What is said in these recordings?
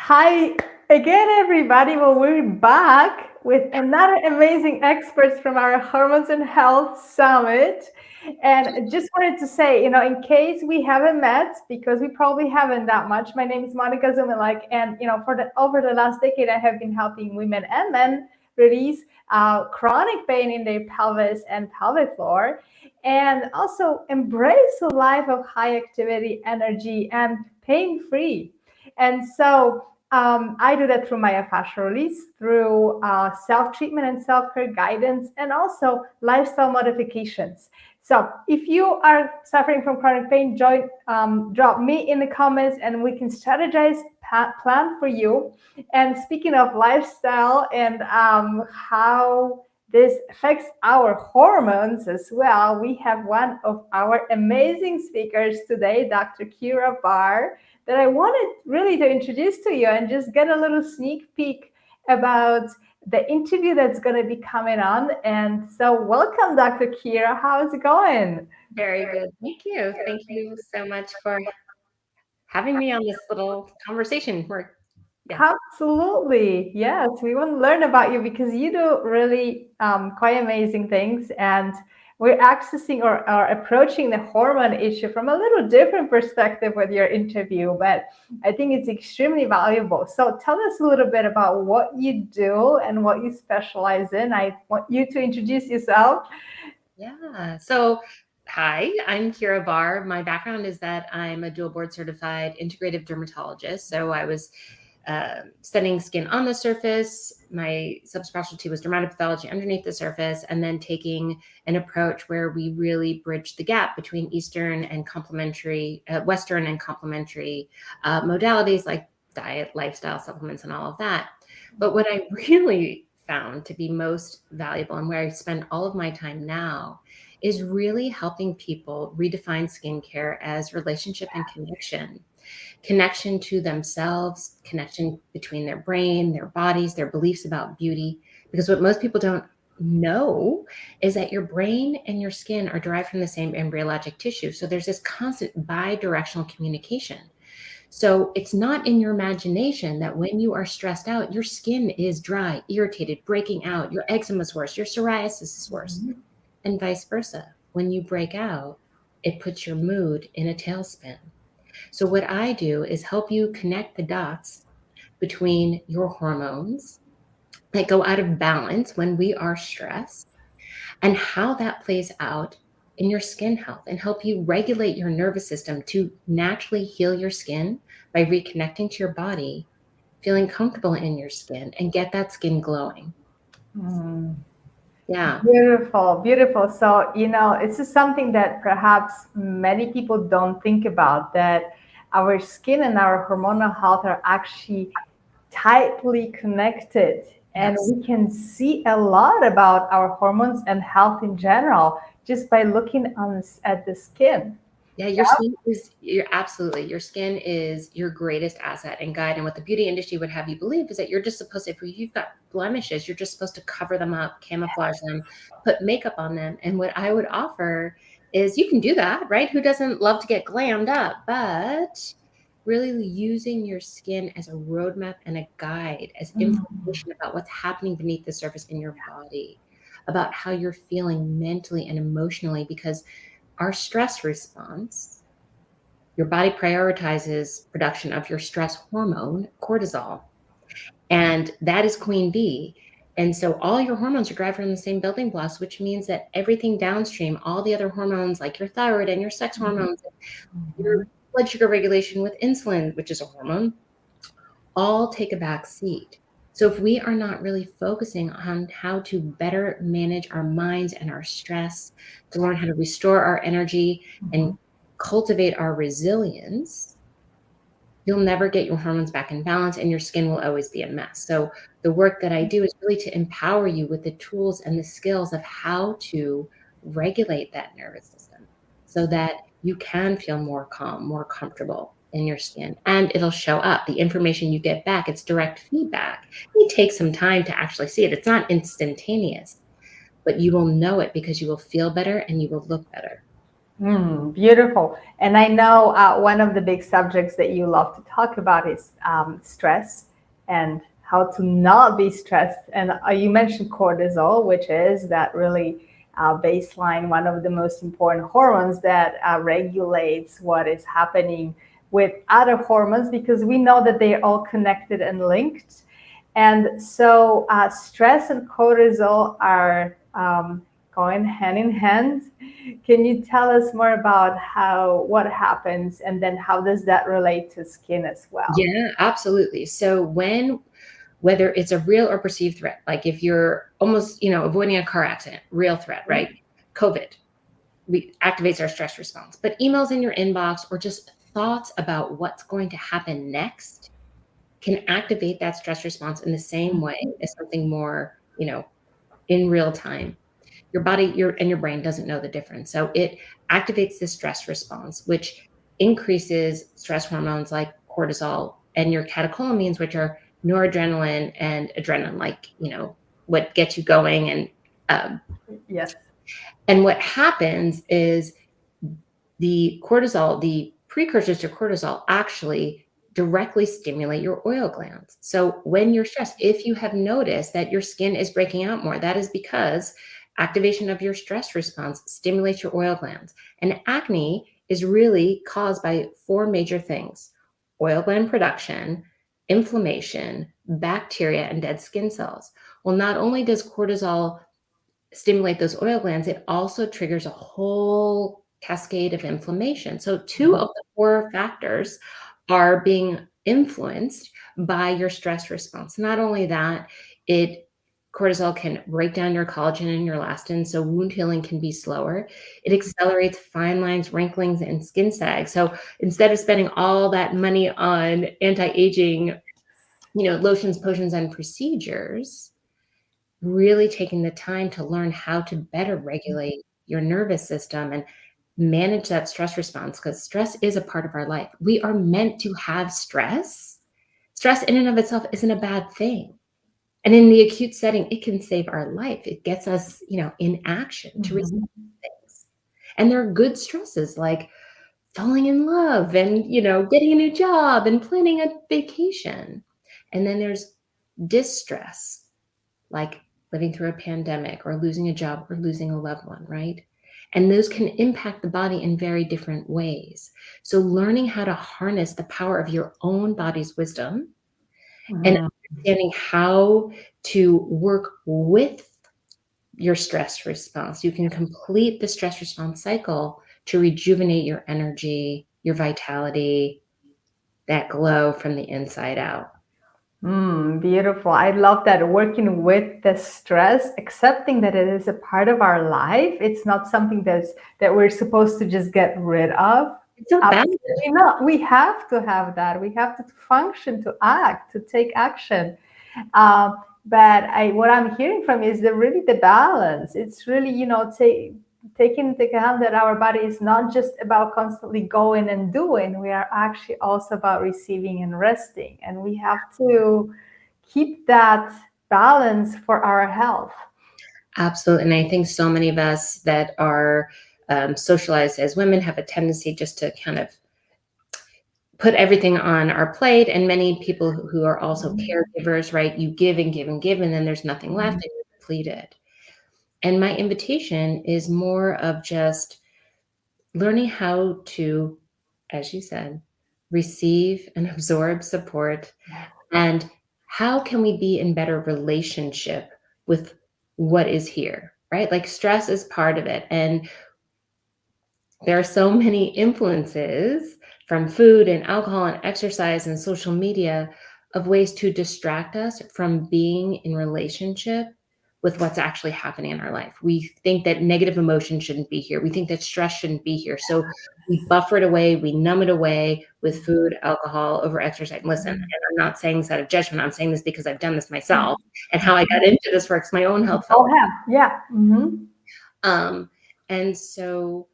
Hi again, everybody. Well, we're back with another amazing experts from our Hormones and Health Summit. And just wanted to say, in case we haven't met, because we probably haven't that much, my name is Monica Zumilek. And, for over the last decade, I have been helping women and men release chronic pain in their pelvis and pelvic floor, and also embrace a life of high activity, energy, and pain free. And so I do that through my fascia release, through self-treatment and self-care guidance, and also lifestyle modifications. So if you are suffering from chronic pain, drop me in the comments and we can strategize, plan for you. And speaking of lifestyle and how this affects our hormones as well, we have one of our amazing speakers today, Dr. Keira Barr, that I wanted really to introduce to you and just get a little sneak peek about the interview that's going to be coming on. And so welcome, Dr. Keira. How's it going? Very good. Thank you. Thank you so much for having me on this little conversation. Yeah. Absolutely. Yes, we want to learn about you because you do really quite amazing things. And we're accessing or approaching the hormone issue from a little different perspective with your interview, but I think it's extremely valuable. So tell us a little bit about what you do and what you specialize in. I want you to introduce yourself. Yeah. So, hi, I'm Keira Barr. My background is that I'm a dual board certified integrative dermatologist. So, I was studying skin on the surface. My subspecialty was dermatopathology underneath the surface, and then taking an approach where we really bridge the gap between Eastern and Western and complementary modalities like diet, lifestyle, supplements, and all of that. But what I really found to be most valuable and where I spend all of my time now is really helping people redefine skincare as relationship and connection to themselves, connection between their brain, their bodies, their beliefs about beauty. Because what most people don't know is that your brain and your skin are derived from the same embryologic tissue. So there's this constant bi-directional communication. So it's not in your imagination that when you are stressed out, your skin is dry, irritated, breaking out, your eczema is worse, your psoriasis is worse, and vice versa. When you break out, it puts your mood in a tailspin. So what I do is help you connect the dots between your hormones that go out of balance when we are stressed and how that plays out in your skin health, and help you regulate your nervous system to naturally heal your skin by reconnecting to your body, feeling comfortable in your skin, and get that skin glowing. Mm. Yeah. Beautiful, beautiful. So, this is something that perhaps many people don't think about, that our skin and our hormonal health are actually tightly connected. And Yes. we can see a lot about our hormones and health in general just by looking at the skin. Yeah, your skin is your greatest asset and guide. And what the beauty industry would have you believe is that you're just supposed to, if you've got blemishes, you're just supposed to cover them up, camouflage them, put makeup on them. And what I would offer is you can do that, right? Who doesn't love to get glammed up? But really using your skin as a roadmap and a guide, as Mm. information about what's happening beneath the surface in your body, about how you're feeling mentally and emotionally, because our stress response, your body prioritizes production of your stress hormone, cortisol, and that is queen bee. And so all your hormones are derived from the same building blocks, which means that everything downstream, all the other hormones like your thyroid and your sex hormones, your Mhm. blood sugar regulation with insulin, which is a hormone, all take a back seat. So if we are not really focusing on how to better manage our minds and our stress, to learn how to restore our energy and Mhm. cultivate our resilience, you'll never get your hormones back in balance and your skin will always be a mess. So the work that I do is really to empower you with the tools and the skills of how to regulate that nervous system so that you can feel more calm, more comfortable in your skin, and it'll show up. The information you get back, it's direct feedback. It takes some time to actually see it. It's not instantaneous, but you will know it because you will feel better and you will look better. Beautiful. And I know one of the big subjects that you love to talk about is stress and how to not be stressed. And you mentioned cortisol, which is that really baseline, one of the most important hormones that regulates what is happening with other hormones, because we know that they are all connected and linked. And so stress and cortisol are going hand in hand. Can you tell us more about what happens, and then how does that relate to skin as well? Yeah, absolutely. So whether it's a real or perceived threat, like if you're almost, avoiding a car accident, real threat, right? COVID activates our stress response. But emails in your inbox or just thoughts about what's going to happen next can activate that stress response in the same way as something more, in real time. Your body, your brain doesn't know the difference. So it activates the stress response, which increases stress hormones like cortisol and your catecholamines, which are noradrenaline and adrenaline, like, what gets you going. Yes. And what happens is the cortisol, the precursors to cortisol, actually directly stimulate your oil glands. So when you're stressed, if you have noticed that your skin is breaking out more, that is because activation of your stress response stimulates your oil glands. And acne is really caused by four major things: oil gland production, inflammation, bacteria, and dead skin cells. Well, not only does cortisol stimulate those oil glands, it also triggers a whole cascade of inflammation. So, two of the four factors are being influenced by your stress response. Not only that, it cortisol can break down your collagen and your elastin, so wound healing can be slower. It accelerates fine lines, wrinklings, and skin sag. So instead of spending all that money on anti-aging, lotions, potions, and procedures, really taking the time to learn how to better regulate your nervous system and manage that stress response, because stress is a part of our life. We are meant to have stress. Stress in and of itself isn't a bad thing. And in the acute setting, it can save our life. It gets us, in action to resist things. And there are good stresses like falling in love and, getting a new job and planning a vacation. And then there's distress, like living through a pandemic or losing a job or losing a loved one, right? And those can impact the body in very different ways. So, learning how to harness the power of your own body's wisdom and understanding how to work with your stress response. You can complete the stress response cycle to rejuvenate your energy, your vitality, that glow from the inside out. Beautiful. I love that, working with the stress, accepting that it is a part of our life. It's not something that we're supposed to just get rid of. It's not bad. Absolutely not. We have to have that. We have to function, to act, to take action. But what I'm hearing from is really the balance. It's really, taking into account that our body is not just about constantly going and doing. We are actually also about receiving and resting. And we have to keep that balance for our health. Absolutely. And I think so many of us that are socialized as women have a tendency just to kind of put everything on our plate. And many people who are also caregivers, right? You give and give and give, and then there's nothing left and you're depleted. And my invitation is more of just learning how to, as you said, receive and absorb support. And how can we be in better relationship with what is here, right? Like stress is part of it. And there are so many influences from food and alcohol and exercise and social media of ways to distract us from being in relationship with what's actually happening in our life. We think that negative emotion shouldn't be here. We think that stress shouldn't be here. So we buffer it away, we numb it away with food, alcohol, over exercise. Listen, and I'm not saying this out of judgment. I'm saying this because I've done this myself, and how I got into this works my own health. Oh, yeah. And so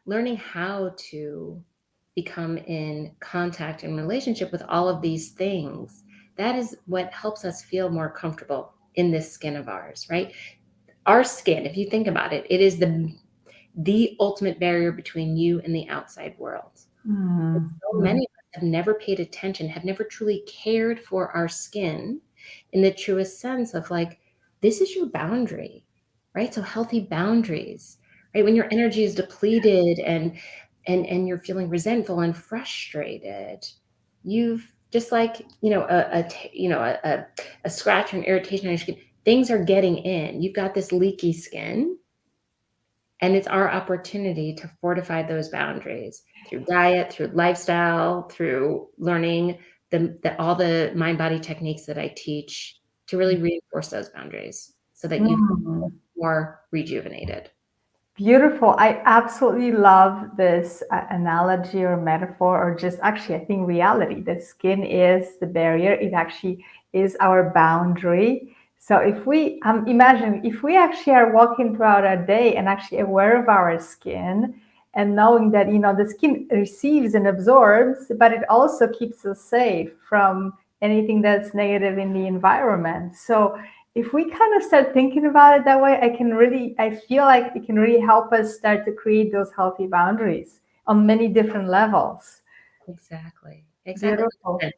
learning how to become in contact and relationship with all of these things, that is what helps us feel more comfortable in this skin of ours, right? our skin, if you think about it, it is the ultimate barrier between you and the outside world. So many of us have never paid attention, have never truly cared for our skin in the truest sense of like, this is your boundary, right? So healthy boundaries, right? When your energy is depleted and you're feeling resentful and frustrated, you've just like, a scratch or an irritation on your skin, things are getting in. You've got this leaky skin. And it's our opportunity to fortify those boundaries through diet, through lifestyle, through learning all the mind-body techniques that I teach to really reinforce those boundaries so that you feel more rejuvenated. Beautiful. I absolutely love this analogy or metaphor, or just actually, I think reality. The skin is the barrier. It actually is our boundary. So if we imagine if we actually are walking throughout our day and actually aware of our skin and knowing that, the skin receives and absorbs, but it also keeps us safe from anything that's negative in the environment. So if we kind of start thinking about it that way, I feel like it can really help us start to create those healthy boundaries on many different levels. Exactly. Beautiful. And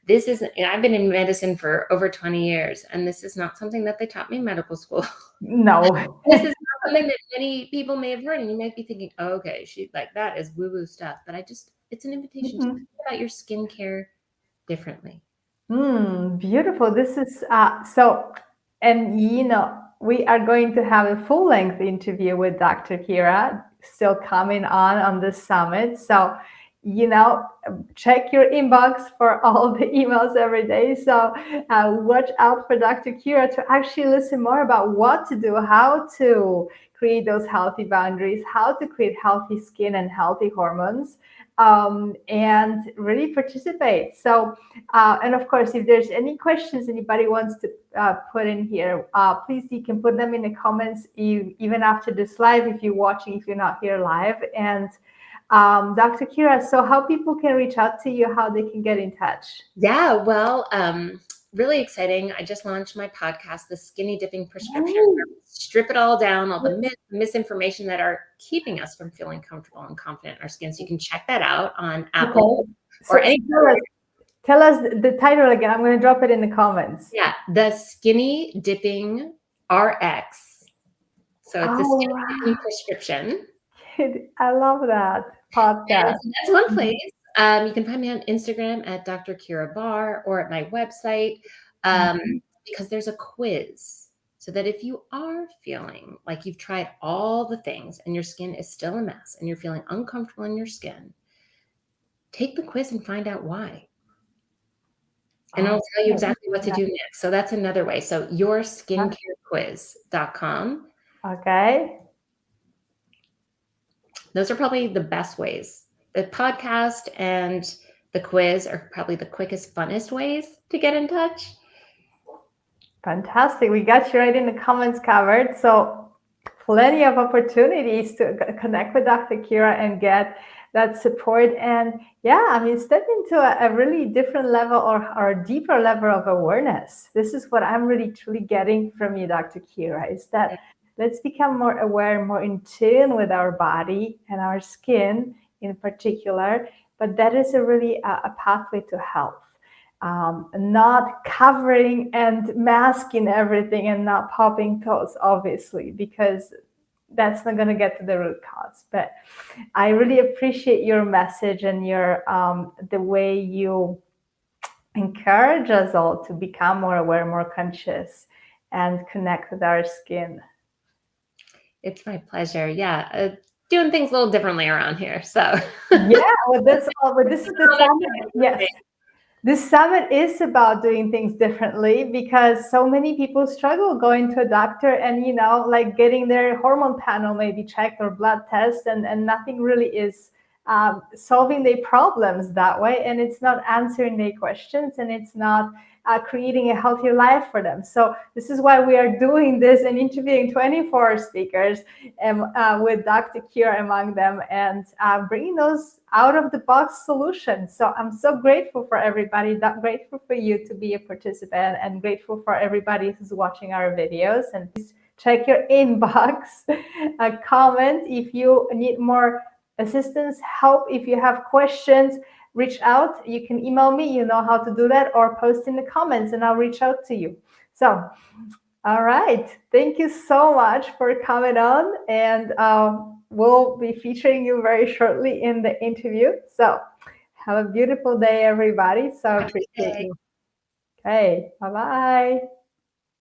this is, I've been in medicine for over 20 years, and this is not something that they taught me in medical school. No. This is not something that many people may have heard, and you might be thinking, oh, okay, that is woo-woo stuff. But it's an invitation to think about your skincare differently. Beautiful. This is so, and we are going to have a full length interview with Dr. Keira still coming on this summit. So, check your inbox for all the emails every day. So, watch out for Dr. Keira to actually listen more about what to do, how to create those healthy boundaries, how to create healthy skin and healthy hormones, and really participate. So, and of course, if there's any questions anybody wants to put in here, please, you can put them in the comments even after this live if you're watching, if you're not here live. And Dr. Keira, so how people can reach out to you, how they can get in touch? Yeah, well, really exciting. I just launched my podcast, The Skinny Dipping Prescription. Strip it all down, all the misinformation that are keeping us from feeling comfortable and confident in our skin. So you can check that out on Apple or any. Tell us the title again. I'm going to drop it in the comments. Yeah, The Skinny Dipping RX. So it's the Skinny Dipping Prescription. I love that podcast. And that's one place. You can find me on Instagram at Dr. Keira Barr or at my website because there's a quiz. So that if you are feeling like you've tried all the things and your skin is still a mess and you're feeling uncomfortable in your skin, take the quiz and find out why. And I'll tell you exactly what to do next. So that's another way. So yourskincarequiz.com. Okay. Those are probably the best ways. The podcast and the quiz are probably the quickest, funnest ways to get in touch. Fantastic. We got you right in the comments covered. So plenty of opportunities to connect with Dr. Keira and get that support. And step into a really different level or a deeper level of awareness. This is what I'm really truly getting from you, Dr. Keira, is that let's become more aware, more in tune with our body and our skin in particular. But that is really a pathway to health. Not covering and masking everything and not popping pills, obviously, because that's not going to get to the root cause. But I really appreciate your message and your the way you encourage us all to become more aware, more conscious, and connect with our skin. It's my pleasure. Yeah. Doing things a little differently around here. So that's all. But this is the summit. Yes. This summit is about doing things differently because so many people struggle going to a doctor and, like getting their hormone panel maybe checked or blood test and nothing really is solving their problems that way. And it's not answering their questions and it's not creating a healthier life for them. So this is why we are doing this and interviewing 24 speakers with Dr. Keira among them and bringing those out of the box solutions. So I'm so grateful for everybody, grateful for you to be a participant and grateful for everybody who's watching our videos. And please check your inbox, comment if you need more assistance, help. If you have questions, reach out. You can email me, you know how to do that, or post in the comments and I'll reach out to you. So, all right. Thank you so much for coming on, and we'll be featuring you very shortly in the interview. So have a beautiful day, everybody. So appreciate you. Okay. Bye-bye.